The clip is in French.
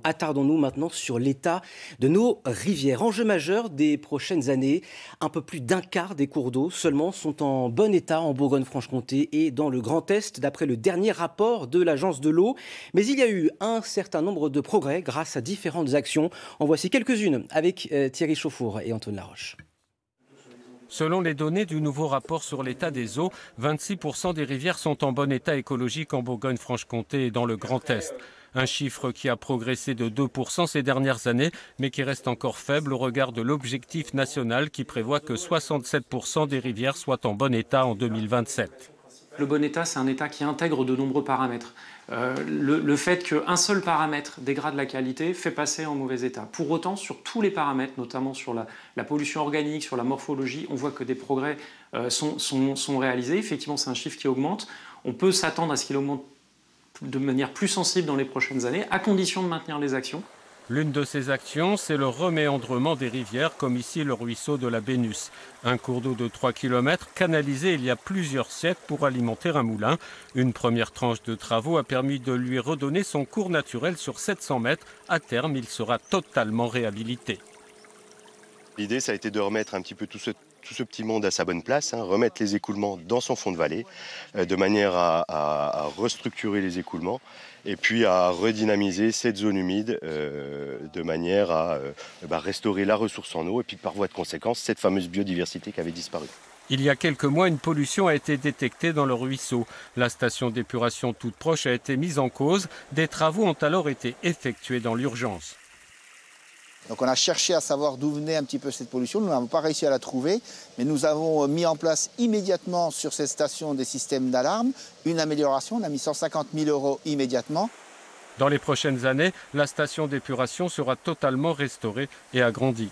Attardons-nous maintenant sur l'état de nos rivières. Enjeu majeur des prochaines années, un peu plus d'un quart des cours d'eau seulement sont en bon état en Bourgogne-Franche-Comté et dans le Grand Est, d'après le dernier rapport de l'Agence de l'eau. Mais il y a eu un certain nombre de progrès grâce à différentes actions. En voici quelques-unes avec Thierry Chauffour et Antoine Laroche. Selon les données du nouveau rapport sur l'état des eaux, 26% des rivières sont en bon état écologique en Bourgogne-Franche-Comté et dans le Grand Est. Un chiffre qui a progressé de 2% ces dernières années, mais qui reste encore faible au regard de l'objectif national qui prévoit que 67% des rivières soient en bon état en 2027. Le bon état, c'est un état qui intègre de nombreux paramètres. Le fait qu'un seul paramètre dégrade la qualité fait passer en mauvais état. Pour autant, sur tous les paramètres, notamment sur la pollution organique, sur la morphologie, on voit que des progrès sont réalisés. Effectivement, c'est un chiffre qui augmente. On peut s'attendre à ce qu'il augmente de manière plus sensible dans les prochaines années, à condition de maintenir les actions. L'une de ces actions, c'est le reméandrement des rivières, comme ici le ruisseau de la Bénus. Un cours d'eau de 3 km canalisé il y a plusieurs siècles pour alimenter un moulin. Une première tranche de travaux a permis de lui redonner son cours naturel sur 700 mètres. À terme, il sera totalement réhabilité. L'idée, ça a été de remettre un petit peu tout ce petit monde à sa bonne place, remettre les écoulements dans son fond de vallée, de manière à restructurer les écoulements et puis à redynamiser cette zone humide de manière à restaurer la ressource en eau et puis par voie de conséquence, cette fameuse biodiversité qui avait disparu. Il y a quelques mois, une pollution a été détectée dans le ruisseau. La station d'épuration toute proche a été mise en cause. Des travaux ont alors été effectués dans l'urgence. Donc on a cherché à savoir d'où venait un petit peu cette pollution, nous n'avons pas réussi à la trouver, mais nous avons mis en place immédiatement sur cette station des systèmes d'alarme, une amélioration, on a mis 150 000 € immédiatement. Dans les prochaines années, la station d'épuration sera totalement restaurée et agrandie.